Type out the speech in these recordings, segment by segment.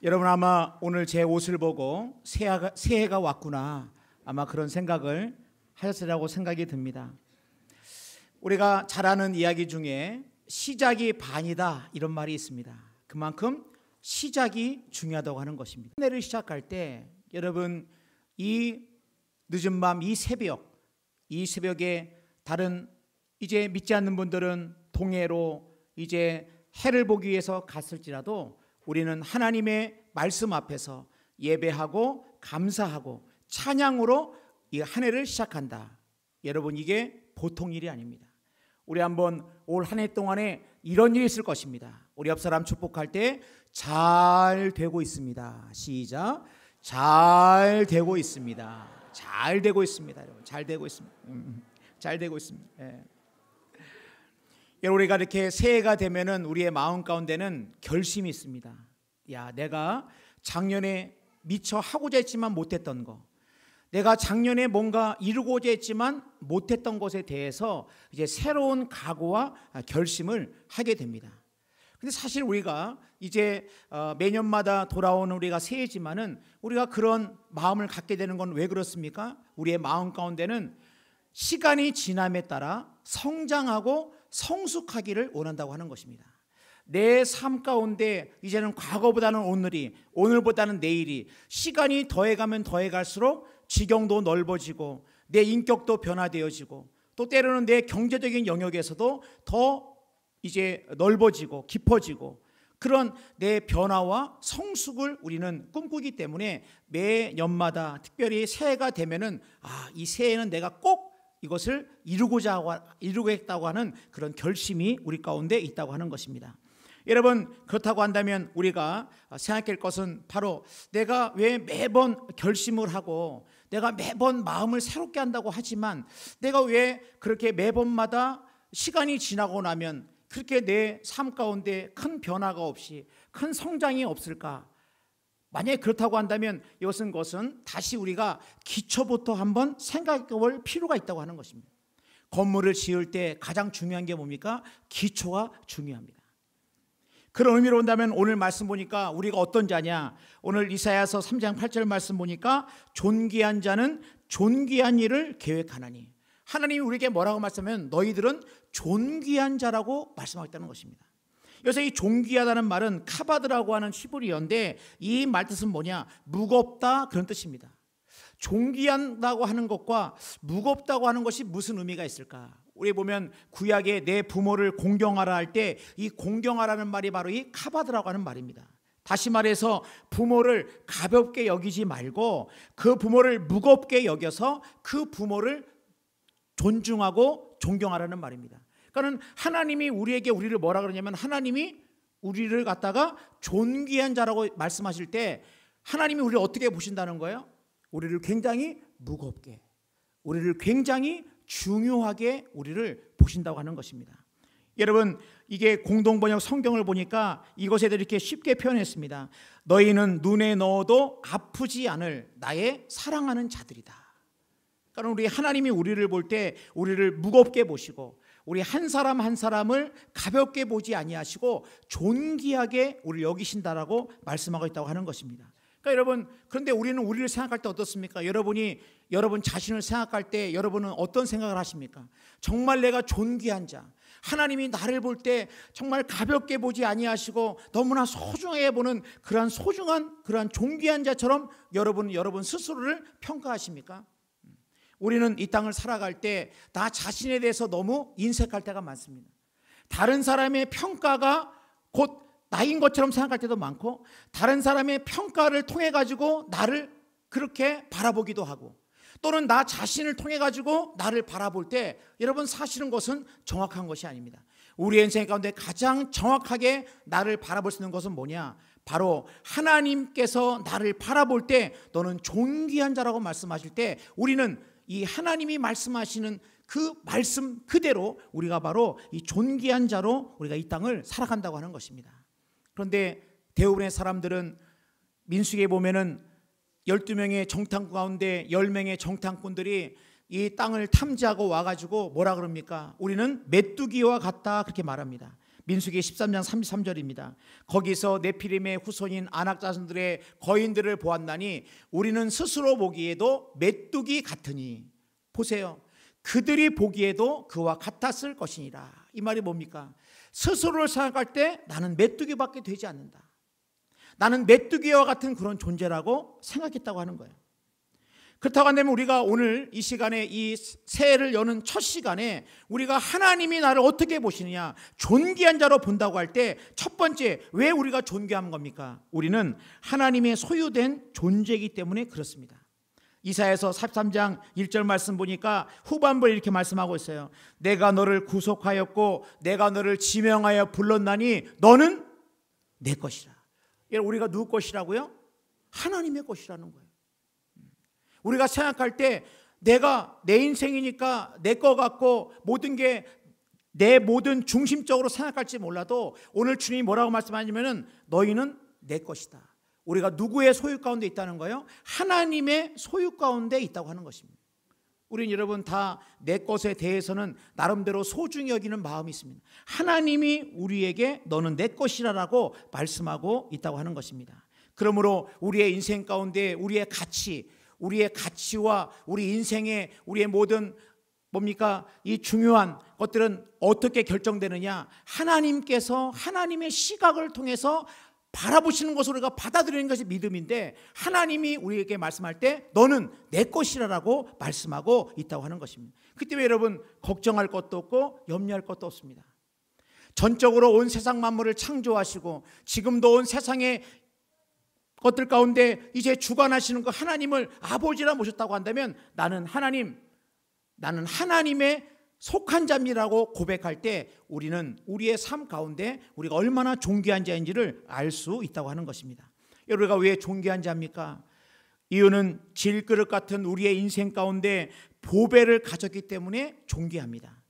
여러분 아마 오늘 제 옷을 보고 새해가 왔구나 아마 그런 생각을 하셨으리라고 생각이 듭니다. 우리가 잘 아는 이야기 중에 시작이 반이다 이런 말이 있습니다. 그만큼 시작이 중요하다고 하는 것입니다. 한 해를 시작할 때 여러분 이 늦은 밤 이 새벽에 다른 이제 믿지 않는 분들은 동해로 이제 해를 보기 위해서 갔을지라도 우리는 하나님의 말씀 앞에서 예배하고 감사하고 찬양으로 이 한 해를 시작한다. 여러분 이게 보통 일이 아닙니다. 우리 한번 올 한 해 동안에 이런 일이 있을 것입니다. 우리 옆 사람 축복할 때 잘 되고 있습니다. 시작. 잘 되고 있습니다. 잘 되고 있습니다. 여러분 잘 되고 있습니다. 잘 되고 있습니다. 예. 여러분 우리가 이렇게 새해가 되면은 우리의 마음 가운데는 결심이 있습니다. 야, 내가 작년에 미처 하고자 했지만 못했던 거, 내가 작년에 뭔가 이루고자 했지만 못했던 것에 대해서 이제 새로운 각오와 결심을 하게 됩니다. 근데 사실 우리가 이제 매년마다 돌아오는 우리가 새해지만은 우리가 그런 마음을 갖게 되는 건 왜 그렇습니까? 우리의 마음 가운데는 시간이 지남에 따라 성장하고 성숙하기를 원한다고 하는 것입니다. 내 삶 가운데 이제는 과거보다는 오늘이, 오늘보다는 내일이, 시간이 더해가면 더해갈수록 지경도 넓어지고 내 인격도 변화되어지고 또 때로는 내 경제적인 영역에서도 더 이제 넓어지고 깊어지고 그런 내 변화와 성숙을 우리는 꿈꾸기 때문에 매년마다 특별히 새해가 되면은 이 새해는 내가 꼭 이것을 이루겠다고 하는 그런 결심이 우리 가운데 있다고 하는 것입니다. 여러분 그렇다고 한다면 우리가 생각할 것은 바로 내가 왜 매번 결심을 하고 내가 매번 마음을 새롭게 한다고 하지만 내가 왜 그렇게 매번마다 시간이 지나고 나면 그렇게 내 삶 가운데 큰 변화가 없이 큰 성장이 없을까? 만약에 그렇다고 한다면 것은 다시 우리가 기초부터 한번 생각해 볼 필요가 있다고 하는 것입니다. 건물을 지을 때 가장 중요한 게 뭡니까? 기초가 중요합니다. 그런 의미로 본다면 오늘 말씀 보니까 우리가 어떤 자냐? 오늘 이사야서 3장 8절 말씀 보니까 존귀한 자는 존귀한 일을 계획하나니, 하나님이 우리에게 뭐라고 말씀하면 너희들은 존귀한 자라고 말씀하겠다는 것입니다. 그래서 이 존귀하다는 말은 카바드라고 하는 히브리어인데 이 말 뜻은 뭐냐? 무겁다 그런 뜻입니다. 존귀하다고 하는 것과 무겁다고 하는 것이 무슨 의미가 있을까? 우리 보면 구약에 내 부모를 공경하라 할 때 이 공경하라는 말이 바로 이 카바드라고 하는 말입니다. 다시 말해서 부모를 가볍게 여기지 말고 그 부모를 무겁게 여겨서 그 부모를 존중하고 존경하라는 말입니다. 그러니까 하나님이 우리를 뭐라 그러냐면 하나님이 우리를 갖다가 존귀한 자라고 말씀하실 때 하나님이 우리를 어떻게 보신다는 거예요? 우리를 굉장히 무겁게, 우리를 굉장히 중요하게 우리를 보신다고 하는 것입니다. 여러분 이게 공동번역 성경을 보니까 이것에 대해 이렇게 쉽게 표현했습니다. 너희는 눈에 넣어도 아프지 않을 나의 사랑하는 자들이다. 그러니까 우리 하나님이 우리를 볼 때 우리를 무겁게 보시고 우리 한 사람 한 사람을 가볍게 보지 아니하시고 존귀하게 우리를 여기신다라고 말씀하고 있다고 하는 것입니다. 그러니까 여러분 그런데 우리는 우리를 생각할 때 어떻습니까? 여러분 자신을 생각할 때 여러분은 어떤 생각을 하십니까? 정말 내가 존귀한 자, 하나님이 나를 볼 때 정말 가볍게 보지 아니하시고 너무나 소중하게 보는 그러한 소중한 그러한 존귀한 자처럼 여러분 스스로를 평가하십니까? 우리는 이 땅을 살아갈 때 나 자신에 대해서 너무 인색할 때가 많습니다. 다른 사람의 평가가 곧 나인 것처럼 생각할 때도 많고 다른 사람의 평가를 통해 가지고 나를 그렇게 바라보기도 하고 또는 나 자신을 통해 가지고 나를 바라볼 때 여러분 사실은 것은 정확한 것이 아닙니다. 우리 인생 가운데 가장 정확하게 나를 바라볼 수 있는 것은 뭐냐? 바로 하나님께서 나를 바라볼 때 너는 존귀한 자라고 말씀하실 때 우리는 이 하나님이 말씀하시는 그 말씀 그대로 우리가 바로 이 존귀한 자로 우리가 이 땅을 살아간다고 하는 것입니다. 그런데 대부분의 사람들은 민수기에 보면은 12명의 정탐꾼 가운데 10명의 정탐꾼들이 이 땅을 탐지하고 와가지고 뭐라 그럽니까? 우리는 메뚜기와 같다 그렇게 말합니다. 민수기 13장 33절입니다. 거기서 네피림의 후손인 아낙 자손들의 거인들을 보았나니 우리는 스스로 보기에도 메뚜기 같으니, 보세요, 그들이 보기에도 그와 같았을 것이니라. 이 말이 뭡니까? 스스로를 생각할 때 나는 메뚜기밖에 되지 않는다, 나는 메뚜기와 같은 그런 존재라고 생각했다고 하는 거예요. 그렇다고 한다면 우리가 오늘 이 시간에, 이 새해를 여는 첫 시간에 우리가 하나님이 나를 어떻게 보시느냐, 존귀한 자로 본다고 할 때 첫 번째, 왜 우리가 존귀한 겁니까? 우리는 하나님의 소유된 존재이기 때문에 그렇습니다. 이사야서 43장 1절 말씀 보니까 후반부에 이렇게 말씀하고 있어요. 내가 너를 구속하였고 내가 너를 지명하여 불렀나니 너는 내 것이라. 우리가 누구 것이라고요? 하나님의 것이라는 거예요. 우리가 생각할 때 내가 내 인생이니까 내 거 같고 모든 게 내 모든 중심적으로 생각할지 몰라도 오늘 주님이 뭐라고 말씀하냐면은 너희는 내 것이다. 우리가 누구의 소유 가운데 있다는 거예요? 하나님의 소유 가운데 있다고 하는 것입니다. 우린 여러분 다 내 것에 대해서는 나름대로 소중히 여기는 마음이 있습니다. 하나님이 우리에게 너는 내 것이라고 말씀하고 있다고 하는 것입니다. 그러므로 우리의 인생 가운데 우리의 가치와 우리 인생의 우리의 모든 뭡니까? 이 중요한 것들은 어떻게 결정되느냐? 하나님께서 하나님의 시각을 통해서 바라보시는 것으로 우리가 받아들이는 것이 믿음인데, 하나님이 우리에게 말씀할 때 너는 내 것이라고 말씀하고 있다고 하는 것입니다. 그때 여러분 걱정할 것도 없고 염려할 것도 없습니다. 전적으로 온 세상 만물을 창조하시고 지금도 온 세상의 것들 가운데 이제 주관하시는 그 하나님을 아버지라 모셨다고 한다면 나는 하나님의 속한 자입니다라고 고백할 때 우리는 우리의 삶 가운데 우리가 얼마나 존귀한 자인지를 알 수 있다고 하는 것입니다. 우리가 왜 존귀한 자입니까? 이유는 질그릇 같은 우리의 인생 가운데 보배를 가졌기 때문에 존귀합니다.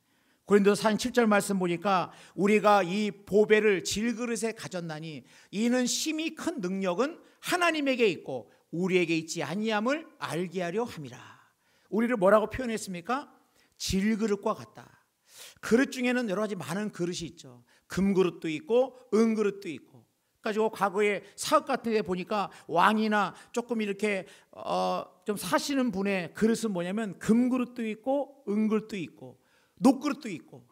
고린도서 7절 말씀 보니까 우리가 이 보배를 질그릇에 가졌나니 이는 심히 큰 능력은 하나님에게 있고 우리에게 있지 아니함을 알게 하려 함이라. 우리를 뭐라고 표현했습니까? 질그릇과 같다. 그릇 중에는 여러 가지 많은 그릇이 있죠. 금그릇도 있고 은그릇도 있고. 가지고 과거에 사업 같은 데 보니까 왕이나 조금 이렇게 좀 사시는 분의 그릇은 뭐냐면 금그릇도 있고 은그릇도 있고 녹그릇도 있고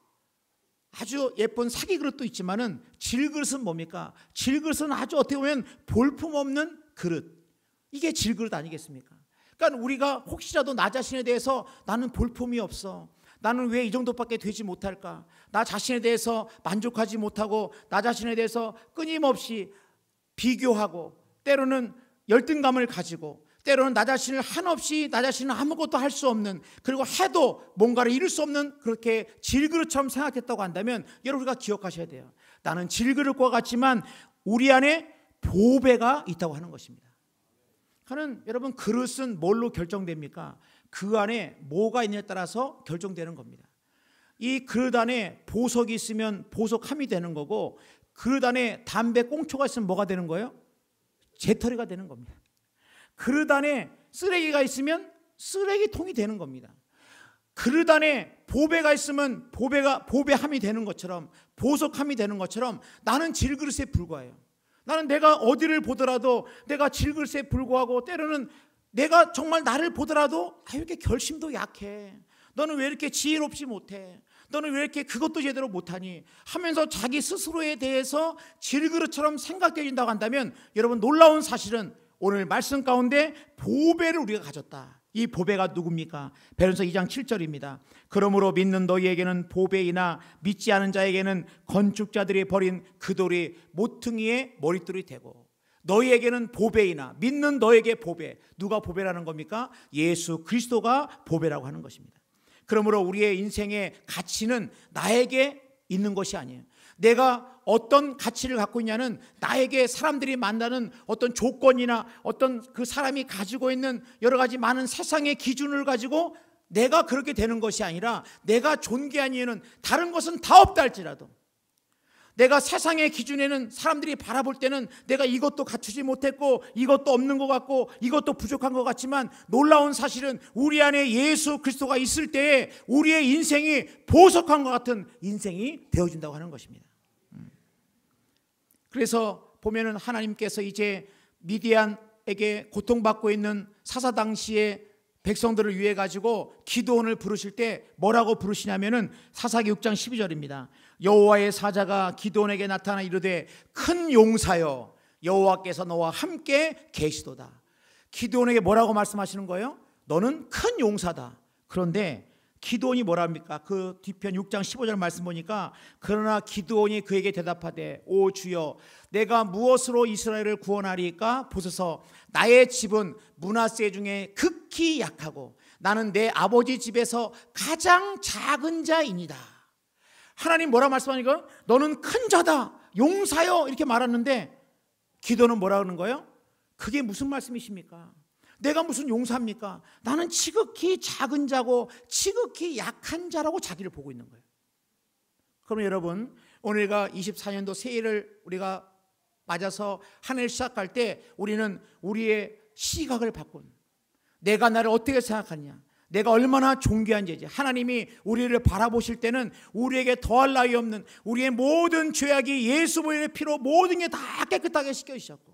아주 예쁜 사기 그릇도 있지만은 질그릇은 뭡니까? 질그릇은 아주 어떻게 보면 볼품없는 그릇. 이게 질그릇 아니겠습니까? 그러니까 우리가 혹시라도 나 자신에 대해서 나는 볼품이 없어, 나는 왜 이 정도밖에 되지 못할까, 나 자신에 대해서 만족하지 못하고 나 자신에 대해서 끊임없이 비교하고 때로는 열등감을 가지고 때로는 나 자신을 한없이 나 자신은 아무것도 할 수 없는, 그리고 해도 뭔가를 이룰 수 없는 그렇게 질그릇처럼 생각했다고 한다면 여러분 우리가 기억하셔야 돼요. 나는 질그릇과 같지만 우리 안에 보배가 있다고 하는 것입니다. 그러니까 여러분 그릇은 뭘로 결정됩니까? 그 안에 뭐가 있느냐에 따라서 결정되는 겁니다. 이 그릇 안에 보석이 있으면 보석함이 되는 거고, 그릇 안에 담배 꽁초가 있으면 뭐가 되는 거예요? 재떨이가 되는 겁니다. 그릇 안에 쓰레기가 있으면 쓰레기통이 되는 겁니다. 그릇 안에 보배가 있으면 보배함이 되는 것처럼, 보석함이 되는 것처럼 나는 질그릇에 불과해요. 나는 내가 어디를 보더라도 내가 질그릇에 불과하고 때로는 내가 정말 나를 보더라도 이렇게 결심도 약해, 너는 왜 이렇게 지혜롭지 못해, 너는 왜 이렇게 그것도 제대로 못하니 하면서 자기 스스로에 대해서 질그릇처럼 생각되어진다고 한다면 여러분 놀라운 사실은 오늘 말씀 가운데 보배를 우리가 가졌다. 이 보배가 누굽니까? 베드로서 2장 7절입니다. 그러므로 믿는 너희에게는 보배이나 믿지 않은 자에게는 건축자들이 버린 그 돌이 모퉁이의 머릿돌이 되고, 너희에게는 보배이나, 믿는 너에게 보배. 누가 보배라는 겁니까? 예수 그리스도가 보배라고 하는 것입니다. 그러므로 우리의 인생의 가치는 나에게 있는 것이 아니에요. 내가 어떤 가치를 갖고 있냐는 나에게 사람들이 만나는 어떤 조건이나 어떤 그 사람이 가지고 있는 여러 가지 많은 세상의 기준을 가지고 내가 그렇게 되는 것이 아니라, 내가 존귀한 이유는 다른 것은 다 없다 할지라도 내가 세상의 기준에는 사람들이 바라볼 때는 내가 이것도 갖추지 못했고 이것도 없는 것 같고 이것도 부족한 것 같지만, 놀라운 사실은 우리 안에 예수 그리스도가 있을 때에 우리의 인생이 보석한 것 같은 인생이 되어진다고 하는 것입니다. 그래서 보면은 하나님께서 이제 미디안에게 고통받고 있는 사사 당시에 백성들을 위해 가지고 기드온을 부르실 때 뭐라고 부르시냐면은 사사기 6장 12절입니다. 여호와의 사자가 기드온에게 나타나 이르되 큰 용사여 여호와께서 너와 함께 계시도다. 기드온에게 뭐라고 말씀하시는 거예요? 너는 큰 용사다. 그런데 기드온이 뭐라 합니까? 그 뒤편 6장 15절 말씀 보니까 그러나 기드온이 그에게 대답하되 오 주여 내가 무엇으로 이스라엘을 구원하리까? 보소서 나의 집은 므낫세 중에 극히 약하고 나는 내 아버지 집에서 가장 작은 자이니라. 하나님 뭐라 말씀하니까 너는 큰 자다 용사여 이렇게 말하는데 기드온은 뭐라 그러는 거예요? 그게 무슨 말씀이십니까? 내가 무슨 용사입니까? 나는 지극히 작은 자고 지극히 약한 자라고 자기를 보고 있는 거예요. 그럼 여러분 오늘가 24년도 새해를 우리가 맞아서 한 해를 시작할 때 우리는 우리의 시각을 바꾼, 내가 나를 어떻게 생각하냐, 내가 얼마나 존귀한 자인지, 하나님이 우리를 바라보실 때는 우리에게 더할 나위 없는 우리의 모든 죄악이 예수의 피로 모든 게 다 깨끗하게 씻겨주셨고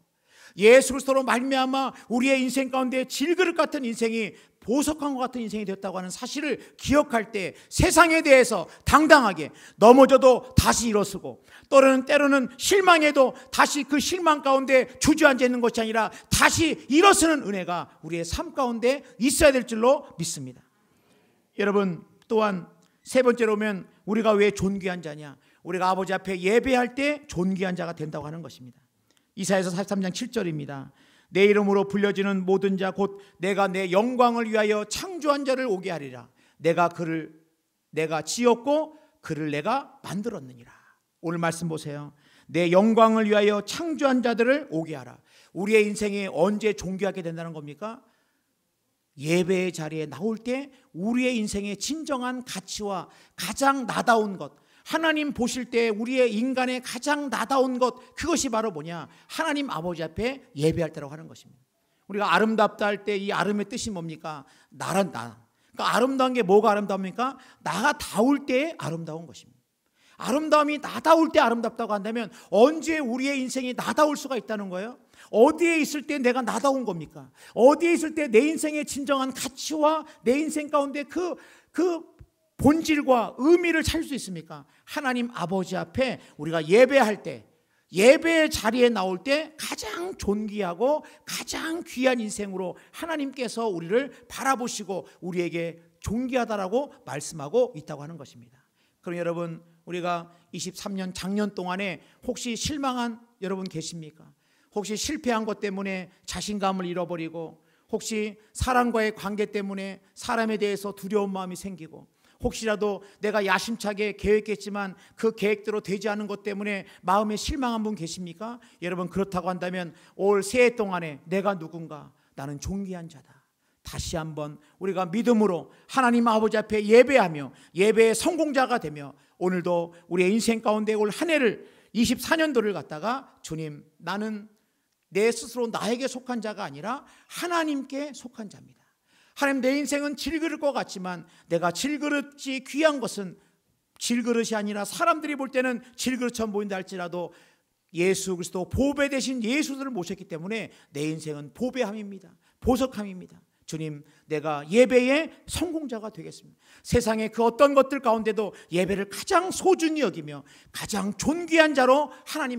예수 그리스도로 말미암아 우리의 인생 가운데 질그릇 같은 인생이 보석한 것 같은 인생이 됐다고 하는 사실을 기억할 때 세상에 대해서 당당하게 넘어져도 다시 일어서고 때로는 실망해도 다시 그 실망 가운데 주저앉아 있는 것이 아니라 다시 일어서는 은혜가 우리의 삶 가운데 있어야 될 줄로 믿습니다. 여러분 또한 세 번째로 오면 우리가 왜 존귀한 자냐, 우리가 아버지 앞에 예배할 때 존귀한 자가 된다고 하는 것입니다. 이사야서 43장 7절입니다. 내 이름으로 불려지는 모든 자 곧 내가 내 영광을 위하여 창조한 자를 오게 하리라. 내가 지었고 그를 내가 만들었느니라. 오늘 말씀 보세요. 내 영광을 위하여 창조한 자들을 오게 하라. 우리의 인생이 언제 존귀하게 된다는 겁니까? 예배의 자리에 나올 때 우리의 인생의 진정한 가치와 가장 나다운 것, 하나님 보실 때 우리의 인간의 가장 나다운 것, 그것이 바로 뭐냐? 하나님 아버지 앞에 예배할 때라고 하는 것입니다. 우리가 아름답다 할 때 이 아름의 뜻이 뭡니까? 나란다. 그러니까 아름다운 게 뭐가 아름다웁니까? 나가 닿을 때의 아름다운 것입니다. 아름다움이 나다울 때 아름답다고 한다면 언제 우리의 인생이 나다울 수가 있다는 거예요? 어디에 있을 때 내가 나다운 겁니까? 어디에 있을 때 내 인생의 진정한 가치와 내 인생 가운데 그 본질과 의미를 찾을 수 있습니까? 하나님 아버지 앞에 우리가 예배할 때, 예배의 자리에 나올 때 가장 존귀하고 가장 귀한 인생으로 하나님께서 우리를 바라보시고 우리에게 존귀하다라고 말씀하고 있다고 하는 것입니다. 그럼 여러분 우리가 23년 작년 동안에 혹시 실망한 여러분 계십니까? 혹시 실패한 것 때문에 자신감을 잃어버리고 혹시 사람과의 관계 때문에 사람에 대해서 두려운 마음이 생기고 혹시라도 내가 야심차게 계획했지만 그 계획대로 되지 않은 것 때문에 마음에 실망한 분 계십니까? 여러분 그렇다고 한다면 올 새해 동안에 내가 누군가? 나는 존귀한 자다. 다시 한번 우리가 믿음으로 하나님 아버지 앞에 예배하며 예배의 성공자가 되며 오늘도 우리의 인생 가운데 올 한 해를 24년도를 갖다가 주님 나는 내 스스로 나에게 속한 자가 아니라 하나님께 속한 자입니다. 하나님 내 인생은 질그릇 것 같지만 내가 질그릇이 귀한 것은 질그릇이 아니라 사람들이 볼 때는 질그릇처럼 보인다 할지라도 예수 그리스도 보배 되신 예수를 모셨기 때문에 내 인생은 보배함입니다. 보석함입니다. 주님 내가 예배의 성공자가 되겠습니다. 세상의 그 어떤 것들 가운데도 예배를 가장 소중히 여기며 가장 존귀한 자로 하나님